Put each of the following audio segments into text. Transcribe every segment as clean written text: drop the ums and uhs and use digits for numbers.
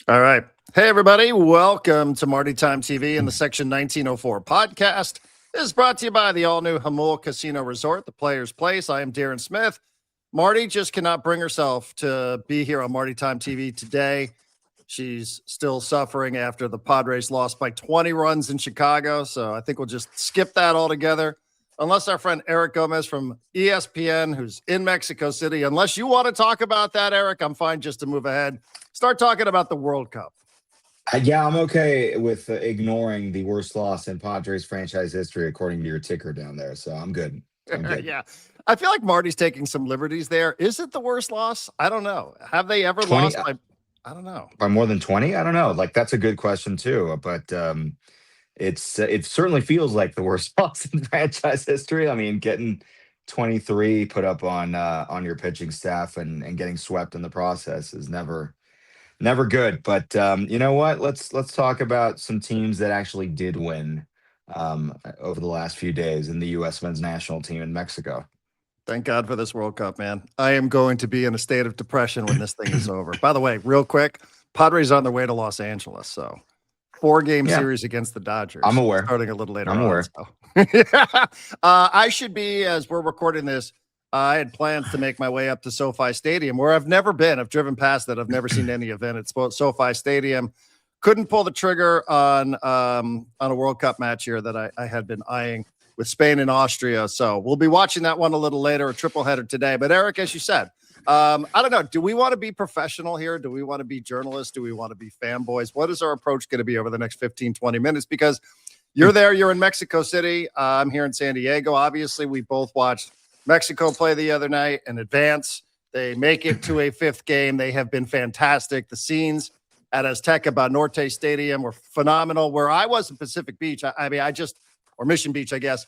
All right. Hey, everybody. Welcome to Marty Time TV and the Section 1904 podcast. This is brought to you by the all-new Hamul Casino Resort, the Players Place. I am Darren Smith. Marty just cannot bring herself to be here on Marty Time TV today. She's still suffering after the Padres lost by 20 runs in Chicago, so I think we'll just skip that altogether. Unless our friend Eric Gomez from ESPN, who's in Mexico City, unless you want to talk about that, Eric, I'm fine just to move ahead. Start talking about the World Cup. Yeah, I'm okay with ignoring the worst loss in Padres franchise history, according to your ticker down there. So I'm good. I'm good. Yeah. I feel like Marty's taking some liberties there. Is it the worst loss? I don't know. Have they ever 20 lost by, I don't know. by more than 20? I don't know. Like that's a good question too, but it certainly feels like the worst loss in franchise history. I mean, getting 23 put up on your pitching staff and getting swept in the process is never good. But you know what? Let's talk about some teams that actually did win over the last few days in the U.S. men's national team in Mexico. Thank God for this World Cup, man. I am going to be in a state of depression when this thing is over. By the way, real quick, Padres on their way to Los Angeles. So 4-game Yeah, series against the Dodgers. I'm aware. Starting a little later I'm on. aware. So. I should be, as we're recording this, I had plans to make my way up to SoFi Stadium, where I've never been. I've driven past it. I've never seen any event at SoFi Stadium. Couldn't pull the trigger on a World Cup match here that I had been eyeing with Spain and Austria. So we'll be watching that one a little later, a triple header today. But Eric, as you said, I don't know. Do we want to be professional here? Do we want to be journalists? Do we want to be fanboys? What is our approach going to be over the next 15, 20 minutes? Because you're there, you're in Mexico City. I'm here in San Diego. Obviously, we both watched Mexico play the other night and advance. They make it to a 5th game. They have been fantastic. The scenes at Azteca Banorte Stadium were phenomenal. Where I was in Pacific Beach, or Mission Beach, I guess.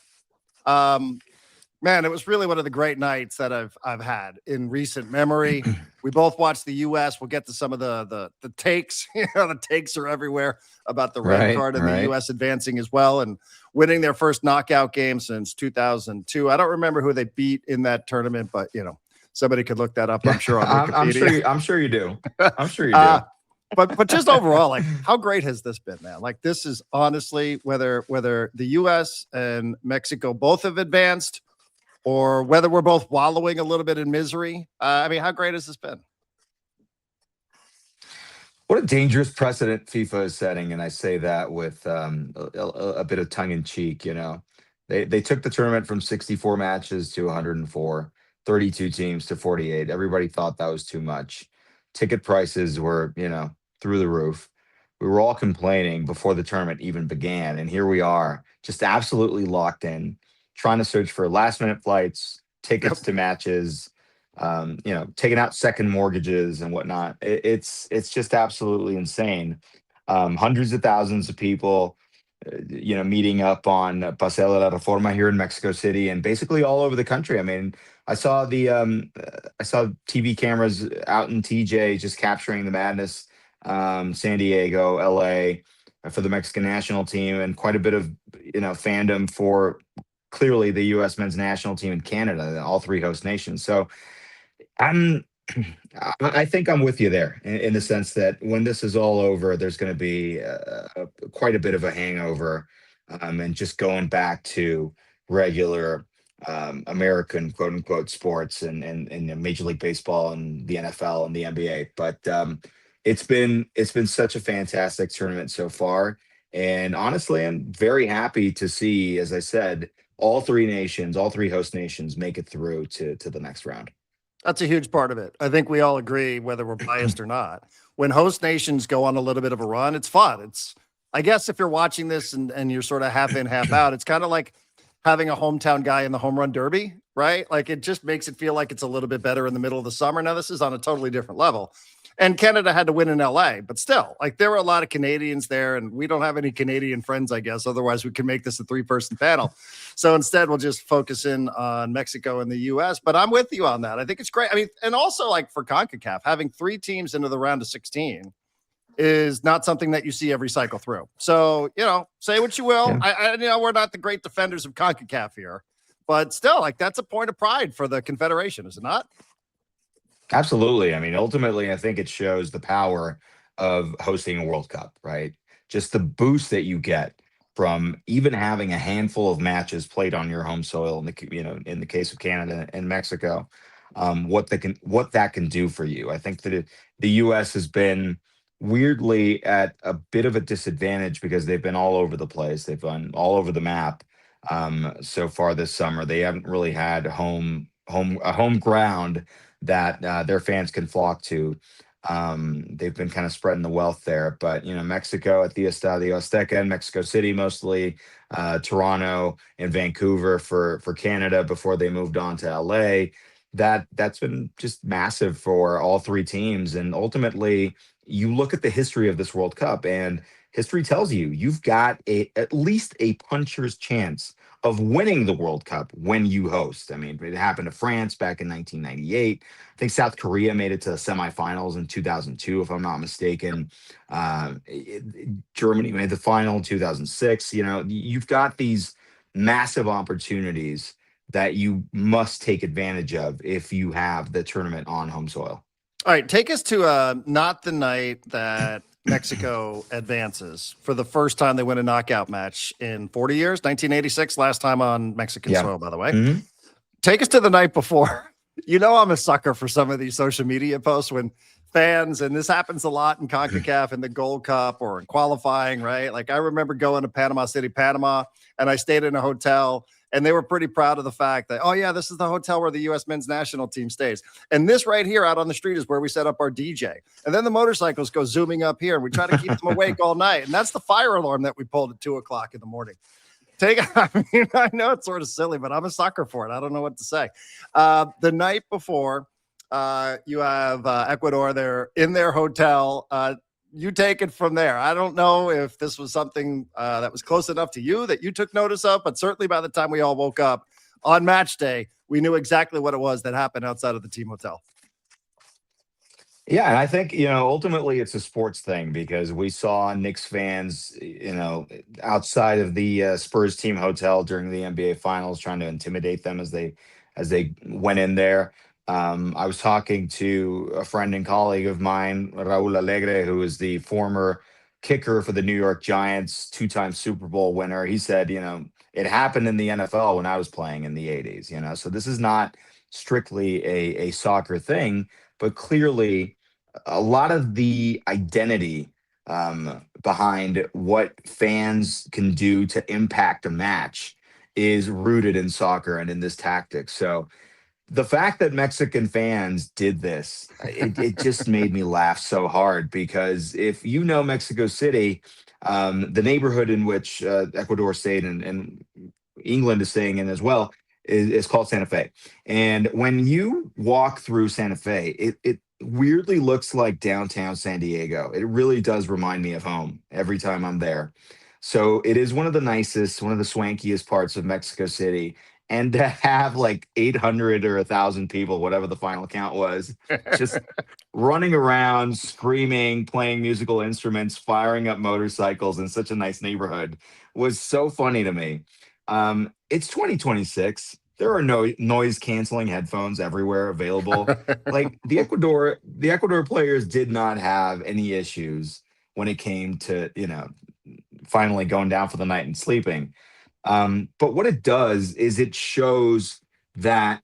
Man, it was really one of the great nights that I've had in recent memory. We both watched the U.S. We'll get to some of the takes. The takes are everywhere about the red card and the U.S. advancing as well and winning their first knockout game since 2002. I don't remember who they beat in that tournament, but somebody could look that up. I'm sure on Wikipedia. I'm sure you do. I'm sure you do. But just overall, like, how great has this been, man? Like, this is honestly, whether the U.S. and Mexico both have advanced or whether we're both wallowing a little bit in misery. How great has this been? What a dangerous precedent FIFA is setting, and I say that with a bit of tongue in cheek. They took the tournament from 64 matches to 104, 32 teams to 48. Everybody thought that was too much. Ticket prices were, through the roof. We were all complaining before the tournament even began, and here we are, just absolutely locked in, trying to search for last-minute flights, tickets to matches, taking out second mortgages and whatnot. It's just absolutely insane. Hundreds of thousands of people, meeting up on Paseo de la Reforma here in Mexico City and basically all over the country. I mean, I saw TV cameras out in TJ just capturing the madness. San Diego, LA, for the Mexican national team, and quite a bit of fandom for clearly the U.S. men's national team in Canada, all 3 host nations. So I think I'm with you there in the sense that when this is all over, there's going to be quite a bit of a hangover, and just going back to regular American quote unquote sports and Major League Baseball and the NFL and the NBA. But it's been such a fantastic tournament so far. And honestly, I'm very happy to see, as I said, all 3 host nations make it through to the next round. That's a huge part of it. I think we all agree, whether we're biased or not. When host nations go on a little bit of a run, it's fun. I guess if you're watching this and you're sort of half in, half out, it's kind of like having a hometown guy in the home run derby, right? Like, it just makes it feel like it's a little bit better in the middle of the summer. Now, this is on a totally different level. And Canada had to win in LA, but still, like, there were a lot of Canadians there, and we don't have any Canadian friends, I guess. Otherwise, we can make this a 3-person panel. So instead, we'll just focus in on Mexico and the U.S. But I'm with you on that. I think it's great. I mean, and also, like, for CONCACAF, having 3 teams into the round of 16 is not something that you see every cycle through. So, say what you will. Yeah. We're not the great defenders of CONCACAF here, but still, like, that's a point of pride for the Confederation, is it not? Absolutely. I mean, ultimately, I think it shows the power of hosting a World Cup, right? Just the boost that you get from even having a handful of matches played on your home soil, in in the case of Canada and Mexico, what that can do for you. I think that the U.S. has been weirdly at a bit of a disadvantage because they've been all over the place. They've been all over the map so far this summer. They haven't really had home ground that their fans can flock to. They've been kind of spreading the wealth there, but Mexico at the Estadio Azteca in Mexico City, mostly Toronto and Vancouver for Canada before they moved on to LA. That's been just massive for all three teams, and ultimately, you look at the history of this World Cup, and history tells you you've got at least a puncher's chance of winning the World Cup when you host. I mean, it happened to France back in 1998. I think South Korea made it to the semifinals in 2002, if I'm not mistaken. Germany made the final in 2006. You've got these massive opportunities that you must take advantage of if you have the tournament on home soil. All right, take us to not the night that Mexico advances. For the first time, they win a knockout match in 40 years, 1986, last time on Mexican soil, by the way. Mm-hmm. Take us to the night before. I'm a sucker for some of these social media posts when fans, and this happens a lot in CONCACAF in the Gold Cup or in qualifying, right? Like I remember going to Panama City, Panama, and I stayed in a hotel, and they were pretty proud of the fact that, oh yeah, this is the hotel where the U.S. men's national team stays. And this right here out on the street is where we set up our DJ. And then the motorcycles go zooming up here, and we try to keep them awake all night. And that's the fire alarm that we pulled at 2:00 in the morning. I know it's sort of silly, but I'm a sucker for it. I don't know what to say. The night before, you have Ecuador. They're in their hotel. You take it from there. I don't know if this was something that was close enough to you that you took notice of, but certainly by the time we all woke up on match day, we knew exactly what it was that happened outside of the team hotel. Yeah, and I think, ultimately it's a sports thing because we saw Knicks fans, outside of the Spurs team hotel during the NBA finals trying to intimidate them as they went in there. I was talking to a friend and colleague of mine, Raul Alegre, who is the former kicker for the New York Giants, two-time Super Bowl winner. He said, it happened in the NFL when I was playing in the 80s, so this is not strictly a soccer thing, but clearly a lot of the identity behind what fans can do to impact a match is rooted in soccer and in this tactic. So the fact that Mexican fans did this, it just made me laugh so hard because if Mexico City, the neighborhood in which Ecuador stayed and England is staying in as well, is called Santa Fe. And when you walk through Santa Fe, it weirdly looks like downtown San Diego. It really does remind me of home every time I'm there. So it is one of the nicest, one of the swankiest parts of Mexico City. And to have like 800 or 1,000 people, whatever the final count was, just running around, screaming, playing musical instruments, firing up motorcycles in such a nice neighborhood was so funny to me. It's 2026. There are no noise canceling headphones everywhere available. Like the Ecuador players did not have any issues when it came to, finally going down for the night and sleeping. But what it does is it shows that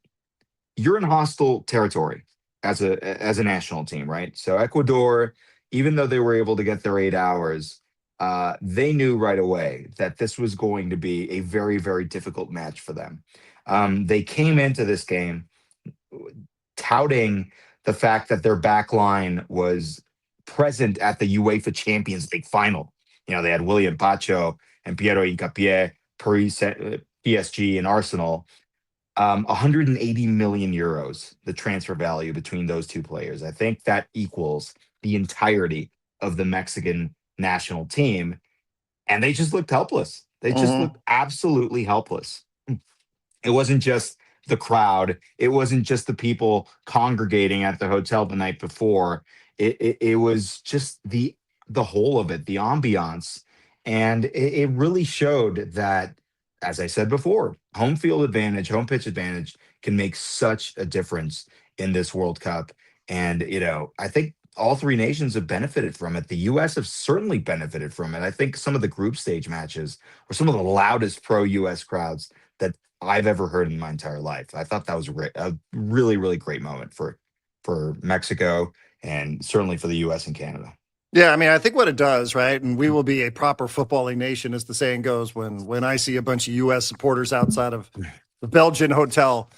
you're in hostile territory as a national team, right? So Ecuador, even though they were able to get their 8 hours, they knew right away that this was going to be a very, very difficult match for them. They came into this game touting the fact that their back line was present at the UEFA Champions League final. They had William Pacho and Piero Hincapié, Paris, PSG, and Arsenal. 180 million euros, the transfer value between those two players. I think that equals the entirety of the Mexican national team. And they just looked helpless. They just looked absolutely helpless. It wasn't just the crowd. It wasn't just the people congregating at the hotel the night before. It was just the whole of it, the ambiance. And it really showed that, as I said before, home field advantage, home pitch advantage can make such a difference in this World Cup. And, I think all three nations have benefited from it. The U.S. have certainly benefited from it. I think some of the group stage matches were some of the loudest pro-U.S. crowds that I've ever heard in my entire life. I thought that was a really, really great moment for Mexico and certainly for the U.S. and Canada. Yeah, I mean, I think what it does, right, and we will be a proper footballing nation, as the saying goes, when I see a bunch of U.S. supporters outside of the Belgian hotel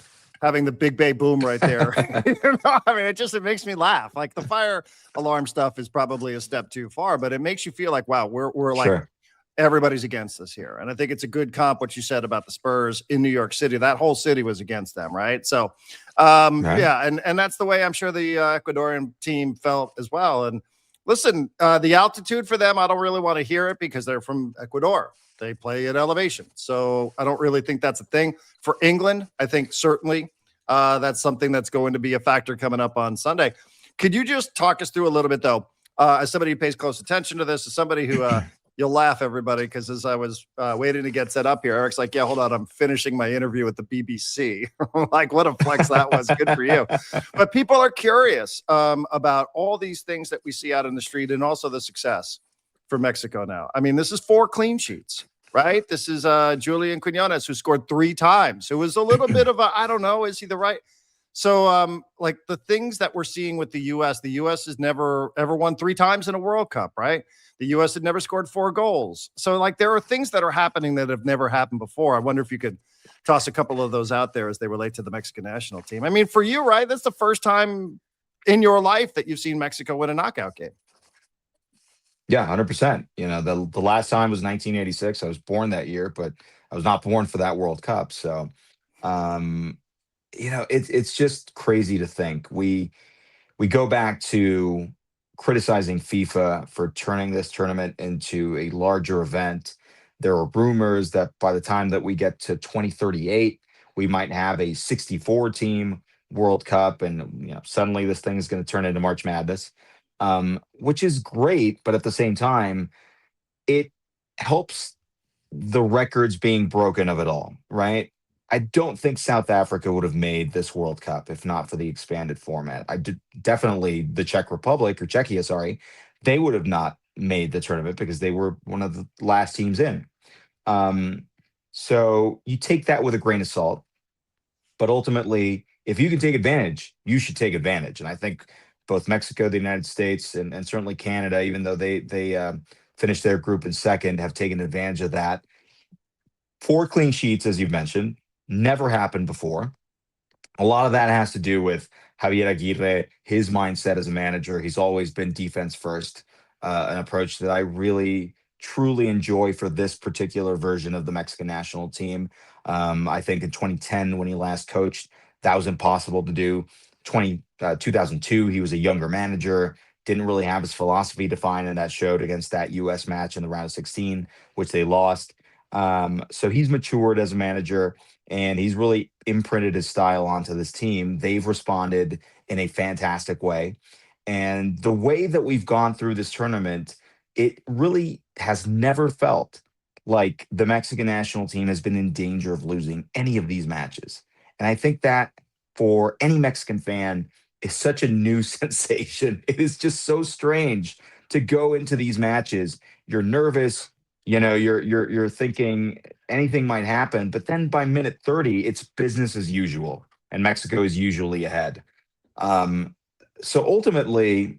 having the big bay boom right there. I mean, it makes me laugh. Like the fire alarm stuff is probably a step too far, but it makes you feel like, wow, we're like Sure. everybody's against us here. And I think it's a good comp what you said about the Spurs in New York City. That whole city was against them, right? So, Right. yeah, and that's the way I'm sure the Ecuadorian team felt as well. And listen, the altitude for them, I don't really want to hear it because they're from Ecuador. They play at elevation. So I don't really think that's a thing. For England, I think certainly that's something that's going to be a factor coming up on Sunday. Could you just talk us through a little bit, though, as somebody who pays close attention to this, as somebody who you'll laugh, everybody, because as I was waiting to get set up here, Eric's like, yeah, hold on, I'm finishing my interview with the BBC. Like, what a flex that was. Good for you. But people are curious about all these things that we see out in the street and also the success for Mexico now. I mean, this is 4 clean sheets, right? This is Julian Quinones, who scored 3 times. It was a little bit of a, I don't know, is he the right? So, like the things that we're seeing with the U.S. has never ever won 3 times in a World Cup, right? The U.S. had never scored 4 goals. So, like, there are things that are happening that have never happened before. I wonder if you could toss a couple of those out there as they relate to the Mexican national team. I mean, for you, right? That's the first time in your life that you've seen Mexico win a knockout game. Yeah, 100%. You know, the last time was 1986. I was born that year, but I was not born for that World Cup. So, um, it's just crazy to think we go back to criticizing FIFA for turning this tournament into a larger event. There are rumors that by the time that we get to 2038, we might have a 64 team World Cup, and suddenly this thing is going to turn into March Madness, which is great, but at the same time, it helps the records being broken of it all, right? I don't think South Africa would have made this World Cup if not for the expanded format. Definitely the Czech Republic or Czechia, sorry, they would have not made the tournament because they were one of the last teams in. Um, so you take that with a grain of salt, but ultimately, if you can take advantage, you should take advantage. And I think both Mexico, the United States, and certainly Canada, even though they finished their group in second, have taken advantage of that. 4 clean sheets, as you've mentioned, never happened before. A lot of that has to do with Javier Aguirre, his mindset as a manager. He's always been defense first, an approach that I really, truly enjoy for this particular version of the Mexican national team. I think in 2010, when he last coached, that was impossible to do. 2002, he was a younger manager, didn't really have his philosophy defined, and that showed against that U.S. match in the round of 16, which they lost. So he's matured as a manager and he's really imprinted his style onto this team. They've responded in a fantastic way. And the way that we've gone through this tournament, it really has never felt like the Mexican national team has been in danger of losing any of these matches. And I think that for any Mexican fan is such a new sensation. It is just so strange to go into these matches. You're nervous, you're thinking anything might happen, but then by minute 30, it's business as usual, and Mexico is usually ahead. Um, so ultimately,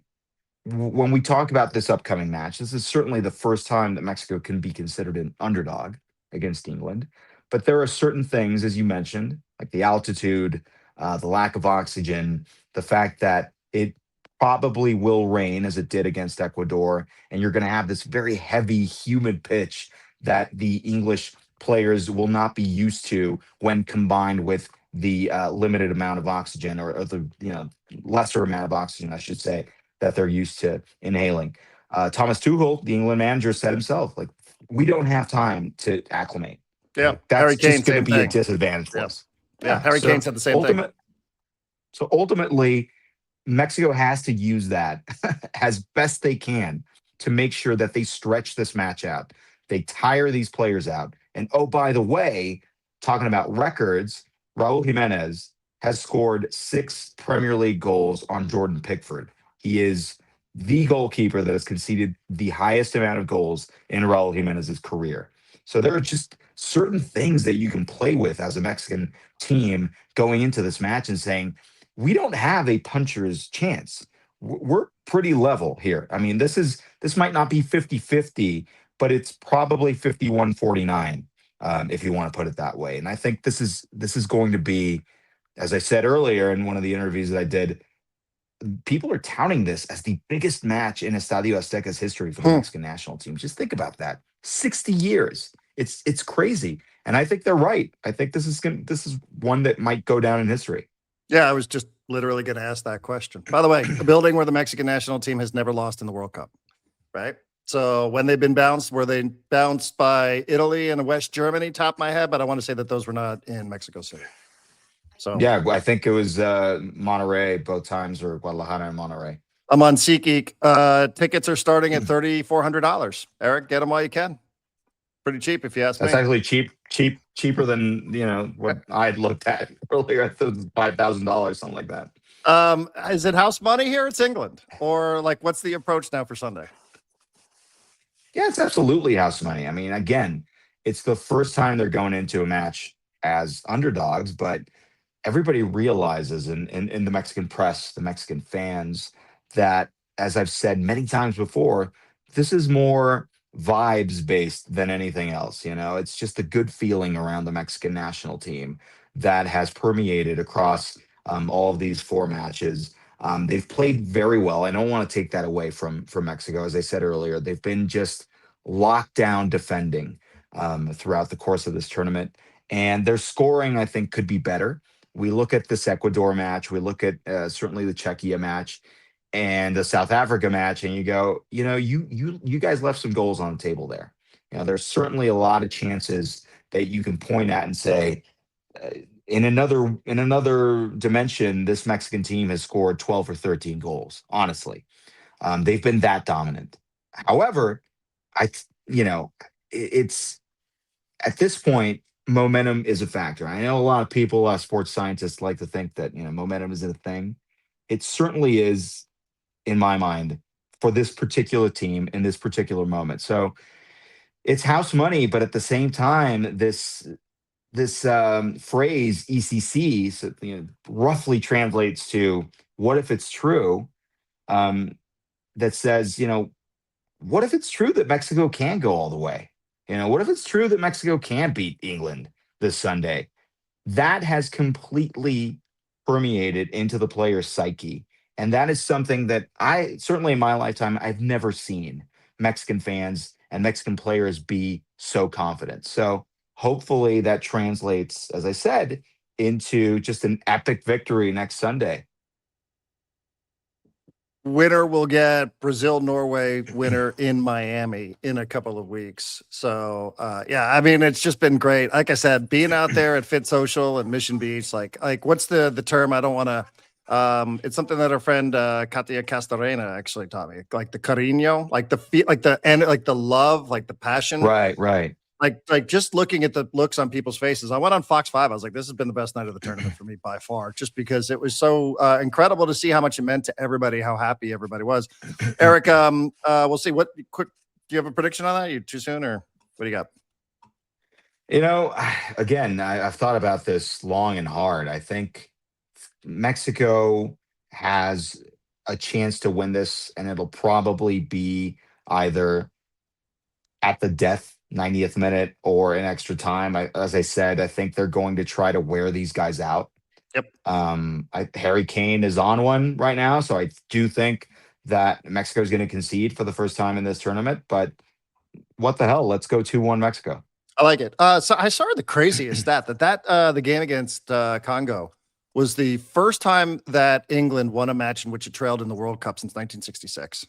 when we talk about this upcoming match, this is certainly the first time that Mexico can be considered an underdog against England. But there are certain things, as you mentioned, like the altitude, the lack of oxygen, the fact that it probably will rain as it did against Ecuador, and you're going to have this very heavy, humid pitch that the English players will not be used to when combined with the limited amount of oxygen, or the lesser amount of oxygen, I should say, that they're used to inhaling. Thomas Tuchel, the England manager, said himself, like, we don't have time to acclimate. Yeah, Like, that's Harry Kane, just going to same be a thing. disadvantage for Yeah, us. yeah. Harry Kane said the same thing. Ultimately, Mexico has to use that as best they can to make sure that they stretch this match out. They tire these players out. And oh, by the way, talking about records, Raul Jimenez has scored 6 Premier League goals on Jordan Pickford. He is the goalkeeper that has conceded the highest amount of goals in Raul Jimenez's career. So there are just certain things that you can play with as a Mexican team going into this match and saying, we don't have a puncher's chance. We're pretty level here. I mean, this might not be 50-50, but it's probably 51-49, if you want to put it that way. And I think this is going to be, as I said earlier in one of the interviews that I did, people are touting this as the biggest match in Estadio Azteca's history for the Mexican national team. Just think about that. 60 years. It's crazy. And I think they're right. I think this is one that might go down in history. Yeah, I was just literally going to ask that question. By the way, a building where the Mexican national team has never lost in the World Cup, right? So when they've been bounced, were they bounced by Italy and West Germany, top of my head? But I want to say that those were not in Mexico City. So yeah, I think it was Monterrey both times, or Guadalajara and Monterrey. I'm on SeatGeek. Tickets are starting at $3,400. Eric, get them while you can. Pretty cheap, if you ask me. That's actually cheaper than what I'd looked at earlier. I thought it was $5,000, something like that. Is it house money here? It's England, or like what's the approach now for Sunday? Yeah, it's absolutely house money. I mean, again, it's the first time they're going into a match as underdogs, but everybody realizes in the Mexican press, the Mexican fans, that, as I've said many times before, this is more vibes based than anything else. It's just a good feeling around the Mexican national team that has permeated across all of these four matches. They've played very well. I don't want to take that away from Mexico. As I said earlier, they've been just locked down defending throughout the course of this tournament. And their scoring, I think, could be better. We look at this Ecuador match, we look at certainly the Czechia match and the South Africa match, and you go, you guys left some goals on the table there. There's certainly a lot of chances that you can point at and say, in another dimension, this Mexican team has scored 12 or 13 goals. Honestly, they've been that dominant. However, it's at this point, momentum is a factor. I know a lot of people, a lot of sports scientists like to think that momentum isn't a thing. It certainly is, in my mind, for this particular team in this particular moment. So it's house money, but at the same time, this phrase ECC, so, roughly translates to what if it's true, that says, what if it's true that Mexico can go all the way? What if it's true that Mexico can beat England this Sunday? That has completely permeated into the player's psyche. And that is something that certainly in my lifetime, I've never seen Mexican fans and Mexican players be so confident. So hopefully that translates, as I said, into just an epic victory next Sunday. Winner will get Brazil-Norway winner in Miami in a couple of weeks. So, yeah, I mean, it's just been great. Like I said, being out there at Fit Social and Mission Beach, like what's the term? I don't want to, it's something that our friend Katia Castorena actually taught me, like the cariño, like the love, like the passion. Right. Like just looking at the looks on people's faces. I went on Fox 5. I was like, this has been the best night of the tournament for me by far, just because it was so incredible to see how much it meant to everybody, how happy everybody was. Eric, we'll see. Do you have a prediction on that? You too soon, or what do you got? Again, I've thought about this long and hard. I think Mexico has a chance to win this, and it'll probably be either at the death 90th minute or in extra time. As I said, I think they're going to try to wear these guys out. Yep. Harry Kane is on one right now, so I do think that Mexico is going to concede for the first time in this tournament. But what the hell? Let's go 2-1 Mexico. I like it. So I saw the craziest stat that the game against Congo was the first time that England won a match in which it trailed in the World Cup since 1966.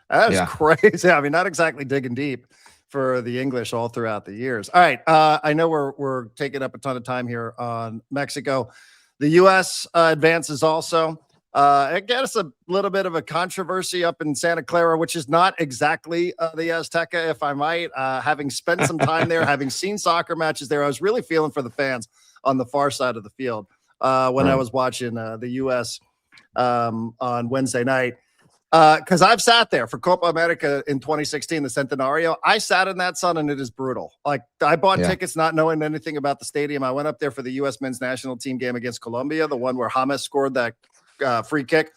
That was crazy. I mean, not exactly digging deep for the English all throughout the years. All right. I know we're taking up a ton of time here on Mexico. The U.S. advances also. Again, it's a little bit of a controversy up in Santa Clara, which is not exactly the Azteca, if I might. Having spent some time there, having seen soccer matches there, I was really feeling for the fans on the far side of the field when I was watching the U.S. On Wednesday night. Because I've sat there for Copa America in 2016, the Centenario. I sat in that sun and it is brutal. Like I bought tickets not knowing anything about the stadium. I went up there for the U.S. men's national team game against Colombia, the one where James scored that free kick.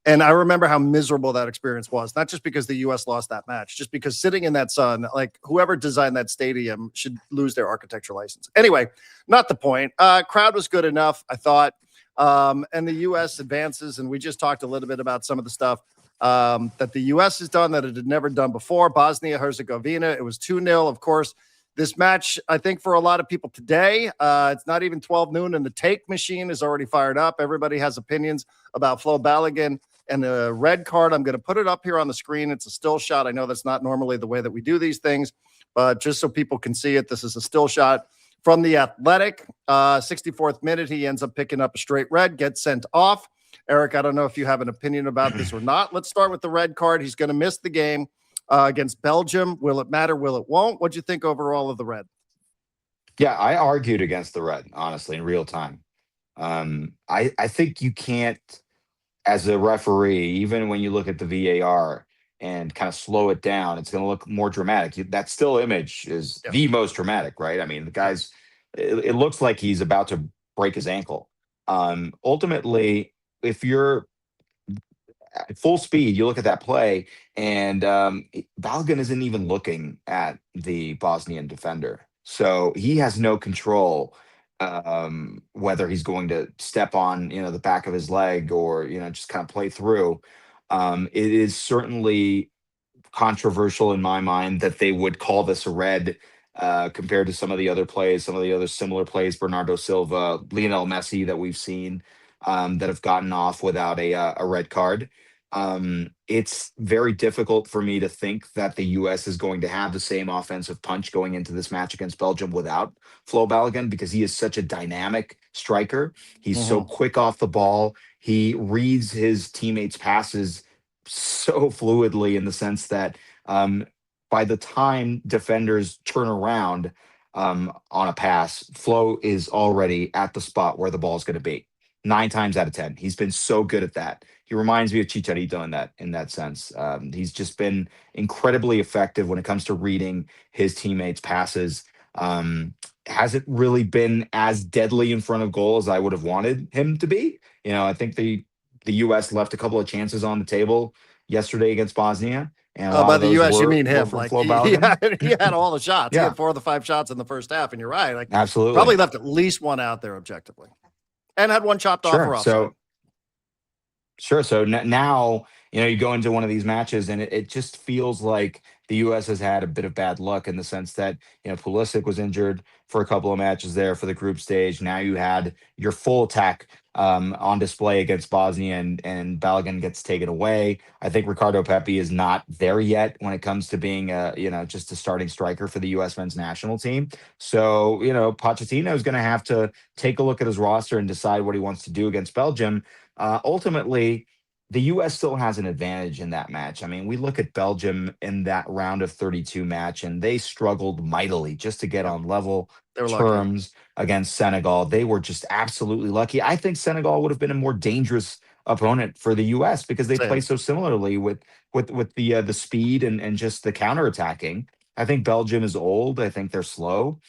And I remember how miserable that experience was, not just because the U.S. lost that match, just because sitting in that sun, like whoever designed that stadium should lose their architecture license. Anyway, not the point. Crowd was good enough, I thought. And the U.S. advances, and we just talked a little bit about some of the stuff that the U.S. has done that it had never done before. Bosnia-Herzegovina, it was 2-0. Of course, this match, I think for a lot of people today, it's not even 12 noon, and the take machine is already fired up. Everybody has opinions about Flo Balogun and the red card. I'm going to put it up here on the screen. It's a still shot. I know that's not normally the way that we do these things, but just so people can see it, this is a still shot from the Athletic. 64th minute, he ends up picking up a straight red, gets sent off. Eric, I don't know if you have an opinion about this or not. Let's start with the red card. He's going to miss the game against Belgium. Will it matter? Will it won't? What'd you think overall of the red? Yeah, I argued against the red, honestly, in real time. I think you can't, as a referee, even when you look at the VAR and kind of slow it down, it's going to look more dramatic. That still image is the most dramatic, right? I mean, the guy's, it looks like he's about to break his ankle. Ultimately, if you're at full speed, you look at that play, and Balogun isn't even looking at the Bosnian defender. So he has no control whether he's going to step on, the back of his leg or, just kind of play through. It is certainly controversial in my mind that they would call this a red compared to some of the other plays, some of the other similar plays, Bernardo Silva, Lionel Messi that we've seen that have gotten off without a red card. It's very difficult for me to think that the U.S. is going to have the same offensive punch going into this match against Belgium without Flo Balogun, because he is such a dynamic striker. He's so quick off the ball. He reads his teammates' passes so fluidly, in the sense that by the time defenders turn around on a pass, Flo is already at the spot where the ball's going to be. 9 times out of 10, he's been so good at that. He reminds me of Chicharito in that sense. He's just been incredibly effective when it comes to reading his teammates' passes. Hasn't really been as deadly in front of goal as I would have wanted him to be. I think the U.S. left a couple of chances on the table yesterday against Bosnia. And By the U.S., you mean him? from Like Flo he Balogun. had all the shots. He Yeah, had 4 of the 5 shots in the first half, and you're right. Like absolutely. probably left at least one out there objectively, and had one chopped off for offside. Sure. So now, you go into one of these matches, and it just feels like the U.S. has had a bit of bad luck, in the sense that, Pulisic was injured for a couple of matches there for the group stage. Now you had your full attack on display against Bosnia, and Balogun gets taken away. I think Ricardo Pepi is not there yet when it comes to being just a starting striker for the U.S. men's national team. So, Pochettino is going to have to take a look at his roster and decide what he wants to do against Belgium. Ultimately, the U.S. still has an advantage in that match. I mean, we look at Belgium in that round of 32 match, and they struggled mightily just to get on level terms against Senegal. They were just absolutely lucky. I think Senegal would have been a more dangerous opponent for the U.S. because they play so similarly with the speed and just the counterattacking. I think Belgium is old. I think they're slow.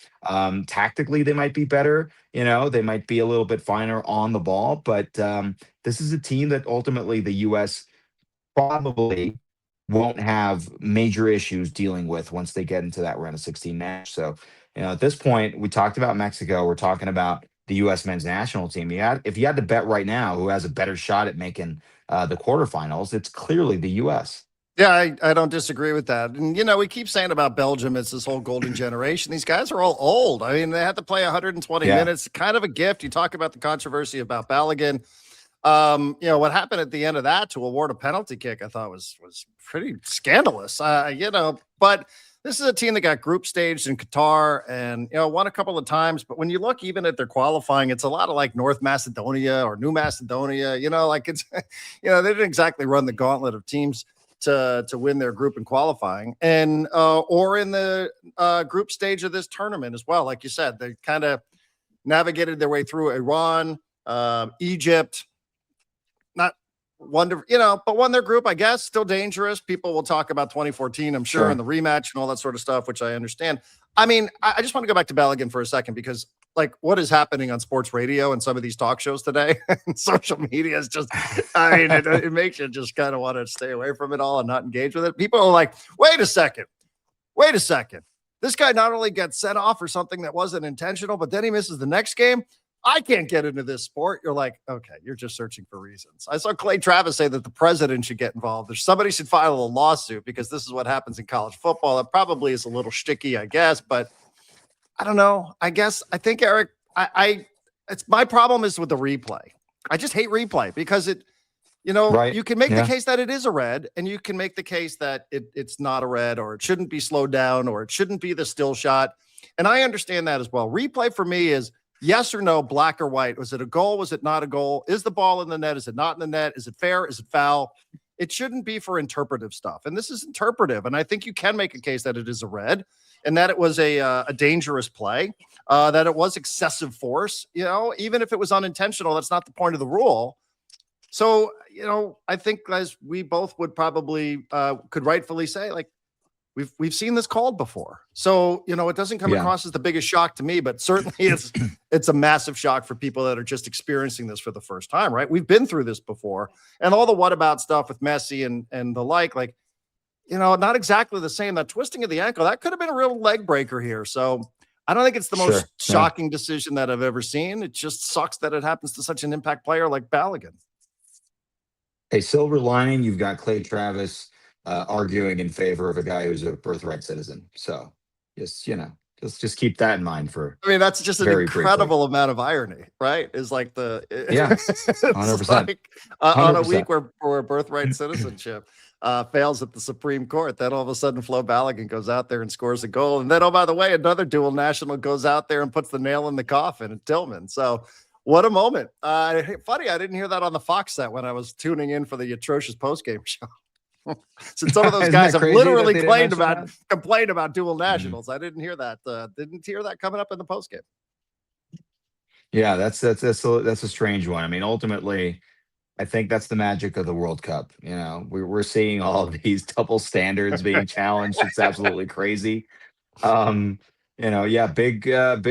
Tactically, they might be better. They might be a little bit finer on the ball, but this is a team that ultimately the U.S. probably won't have major issues dealing with once they get into that round of 16 match. So, at this point, we talked about Mexico. We're talking about the U.S. men's national team. If you had to bet right now who has a better shot at making the quarterfinals, it's clearly the U.S. Yeah, I don't disagree with that. And, we keep saying about Belgium, it's this whole golden generation. These guys are all old. I mean, they had to play 120 minutes, kind of a gift. You talk about the controversy about Balogun. What happened at the end of that to award a penalty kick, I thought was pretty scandalous. But this is a team that got group staged in Qatar and, won a couple of times. But when you look even at their qualifying, it's a lot of like North Macedonia or New Macedonia, like it's, they didn't exactly run the gauntlet of teams to win their group in qualifying and or in the group stage of this tournament as well. Like you said, they kind of navigated their way through Iran, Egypt, not but won their group, I guess, still dangerous. People will talk about 2014, I'm sure, and the rematch and all that sort of stuff, which I understand. I mean, I just want to go back to Balogun for a second because, like, what is happening on sports radio and some of these talk shows today and social media is just, I mean, it makes you just kind of want to stay away from it all and not engage with it. People are like, wait a second. This guy not only gets sent off for something that wasn't intentional, but then he misses the next game. I can't get into this sport. You're like, okay, you're just searching for reasons. I saw Clay Travis say that the president should get involved. Somebody should file a lawsuit because this is what happens in college football. It probably is a little shticky, I guess, but I don't know. I think Eric, it's my problem is with the replay. I just hate replay because you can make the case that it is a red, and you can make the case that it's not a red, or it shouldn't be slowed down, or it shouldn't be the still shot. And I understand that as well. Replay for me is yes or no, black or white. Was it a goal? Was it not a goal? Is the ball in the net? Is it not in the net? Is it fair? Is it foul? It shouldn't be for interpretive stuff. And this is interpretive. And I think you can make a case that it is a red and that it was a dangerous play, that it was excessive force. Even if it was unintentional, that's not the point of the rule. So, I think as we both would probably could rightfully say, like, we've seen this called before. So, it doesn't come across as the biggest shock to me, but certainly it's a massive shock for people that are just experiencing this for the first time, right? We've been through this before. And all the what about stuff with Messi and the like, not exactly the same. That twisting of the ankle, that could have been a real leg breaker here. So I don't think it's the most shocking decision that I've ever seen. It just sucks that it happens to such an impact player like Balogun. A silver lining, you've got Clay Travis arguing in favor of a guy who's a birthright citizen. So just keep that in mind for. I mean, that's just an incredible amount of irony, right? Is like 100%. Like, on a week where birthright citizenship fails at the Supreme Court, then all of a sudden Flo Balogun goes out there and scores a goal, and then, oh, by the way, another dual national goes out there and puts the nail in the coffin at Tillman. So what a moment. Funny, I didn't hear that on the Fox set when I was tuning in for the atrocious postgame show. Since some of those guys have literally complained about dual nationals. I didn't hear that. Didn't hear that coming up in the postgame. Yeah, that's a strange one. I mean, ultimately, I think that's the magic of the World Cup. We're seeing all of these double standards being challenged. It's absolutely crazy. Big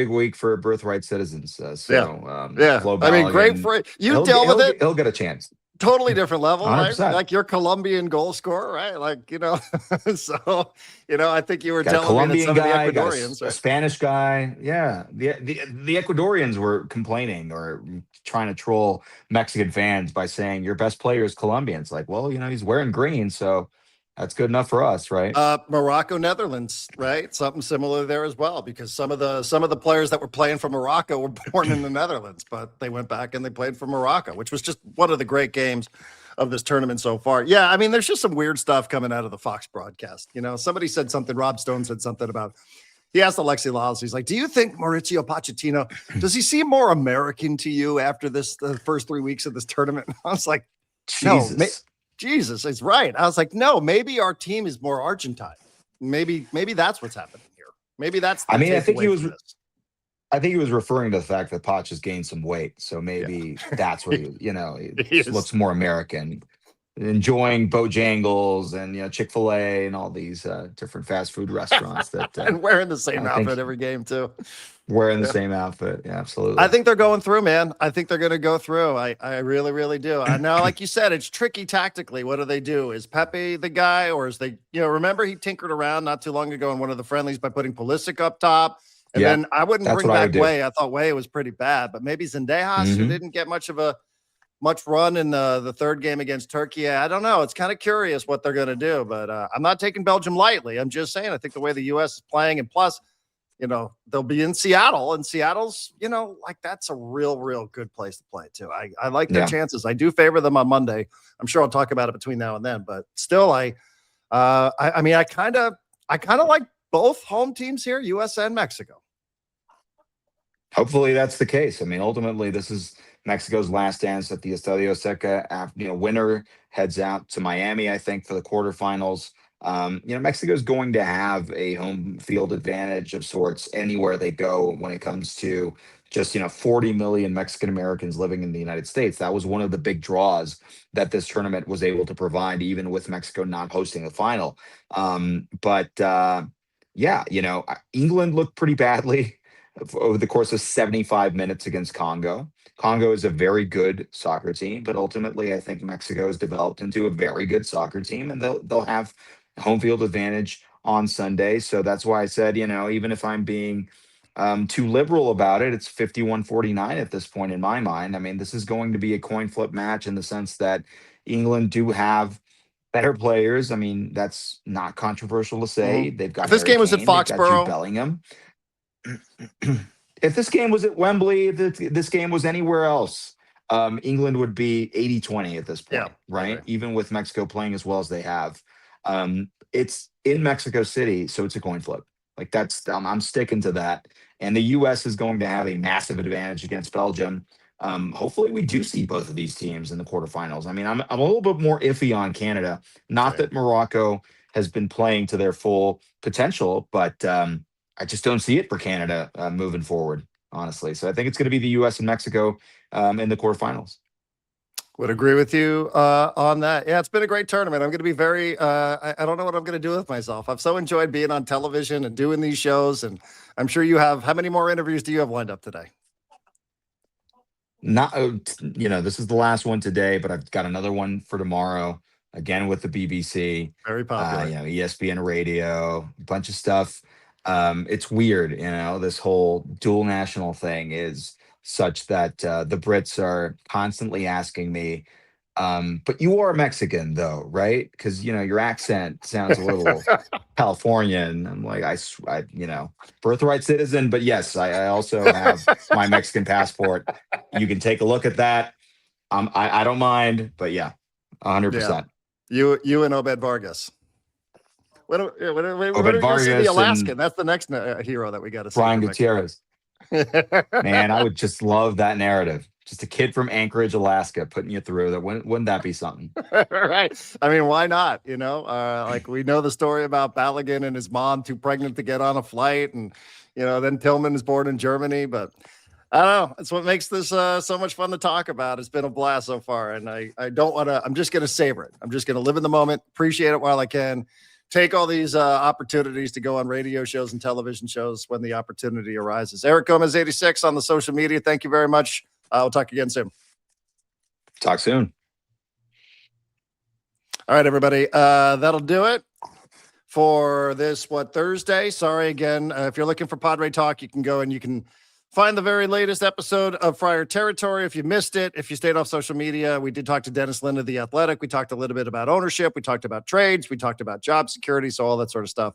week for birthright citizens. Flo I mean, great for you. Deal with it. He'll get a chance. Totally different level, 100%. right? Like your Colombian goal scorer, right? Like, so, I think you were got telling me that some guy, of the Ecuadorians, a Spanish guy. Yeah. The Ecuadorians were complaining or trying to troll Mexican fans by saying your best player is Colombian. It's like, well, he's wearing green, so that's good enough for us, right? Morocco, Netherlands, right? Something similar there as well, because some of the players that were playing for Morocco were born in the Netherlands, but they went back and they played for Morocco, which was just one of the great games of this tournament so far. Yeah, I mean, there's just some weird stuff coming out of the Fox broadcast. Somebody said something. Rob Stone said something about. He asked Alexi Lalas, he's like, do you think Mauricio Pochettino, does he seem more American to you after the first 3 weeks of this tournament? I was like, Jesus. No, Jesus, it's right. I was like, no, maybe our team is more Argentine. Maybe that's what's happening here. Maybe that's. I think he was referring to the fact that Poch has gained some weight, so maybe that's what he looks more American, enjoying Bojangles and Chick-fil-A and all these different fast food restaurants that and wearing the same outfit every game too. Wearing the same outfit. Yeah, absolutely. I think they're going through, man. I think they're going to go through. I really, really do. I know, like you said, it's tricky tactically. What do they do? Is Pepe the guy, or is they, remember he tinkered around not too long ago in one of the friendlies by putting Pulisic up top. And then I wouldn't bring back Way. I thought Way was pretty bad, but maybe Zendejas, who didn't get much run in the third game against Turkey. I don't know. It's kind of curious what they're going to do, but I'm not taking Belgium lightly. I'm just saying, I think the way the U.S. is playing, and plus, they'll be in Seattle, and Seattle's, like that's a real, real good place to play too. I like their chances. I do favor them on Monday. I'm sure I'll talk about it between now and then, but still, I kind of like both home teams here, U.S. and Mexico. Hopefully that's the case. I mean, ultimately, this is Mexico's last dance at the Estadio Azteca. Winner heads out to Miami, I think, for the quarterfinals. Mexico's going to have a home field advantage of sorts anywhere they go when it comes to just 40 million Mexican Americans living in the United States. That was one of the big draws that this tournament was able to provide, even with Mexico not hosting the final. Yeah, England looked pretty badly over the course of 75 minutes against Congo. Congo is a very good soccer team, but ultimately, I think Mexico has developed into a very good soccer team, and they'll have home field advantage on Sunday. So that's why I said, even if I'm being too liberal about it, it's 51-49 at this point in my mind. I mean, this is going to be a coin flip match in the sense that England do have better players. I mean, that's not controversial to say. They've got If this Harry game was at Kane, they've got Jude Foxborough, Bellingham. If this game was at Wembley, if this game was anywhere else, England would be 80-20 at this point, yeah, right? okay. Even with Mexico playing as well as they have. It's in Mexico City, so it's a coin flip. Like I'm sticking to that. And the U.S. is going to have a massive advantage against Belgium. Hopefully we do see both of these teams in the quarterfinals. I mean, I'm a little bit more iffy on Canada. Not that Morocco has been playing to their full potential, but I just don't see it for Canada moving forward, honestly. So I think it's going to be the U.S. and Mexico in the quarterfinals. Would agree with you on that. Yeah, it's been a great tournament. I'm going to be very, I don't know what I'm going to do with myself. I've so enjoyed being on television and doing these shows. And I'm sure you have. How many more interviews do you have lined up today? Not, this is the last one today, but I've got another one for tomorrow, again with the BBC. Very popular. ESPN radio, a bunch of stuff. It's weird, this whole dual national thing is such that the Brits are constantly asking me, but you are Mexican though, right? Because your accent sounds a little Californian. I'm like, birthright citizen, but yes, I also have my Mexican passport. You can take a look at that. I don't mind, but yeah, 100%. You and Obed Vargas. When are you going to see the Alaskan? That's the next hero that we got to see. Brian Gutierrez. Man, I would just love that narrative. Just a kid from Anchorage, Alaska, putting you through that. Wouldn't that be something? Right. I mean, why not? Like we know the story about Balogun and his mom too pregnant to get on a flight. And, then Tillman is born in Germany. But I don't know. It's what makes this so much fun to talk about. It's been a blast so far. And I don't want to, I'm just going to savor it. I'm just going to live in the moment, appreciate it while I can. Take all these opportunities to go on radio shows and television shows when the opportunity arises. Eric Gomez 86 on the social media. Thank you very much. We'll talk again soon. Talk soon. All right, everybody. That'll do it for this, Thursday. Sorry again. If you're looking for Padre Talk, you can go and you can find the very latest episode of Friar Territory. If you missed it, if you stayed off social media, we did talk to Dennis Lynn of The Athletic. We talked a little bit about ownership. We talked about trades. We talked about job security. So all that sort of stuff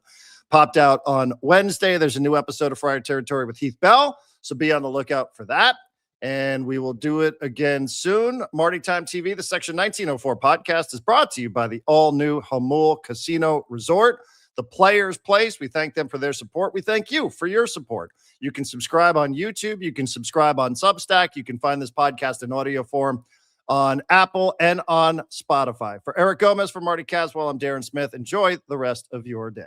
popped out on Wednesday. There's a new episode of Friar Territory with Heath Bell. So be on the lookout for that. And we will do it again soon. Marty Time TV, the Section 1904 podcast is brought to you by the all-new Hamul Casino Resort, the Players Place. We thank them for their support. We thank you for your support. You can subscribe on YouTube. You can subscribe on Substack. You can find this podcast in audio form on Apple and on Spotify. For Eric Gomez, for Marty Caswell, I'm Darren Smith. Enjoy the rest of your day.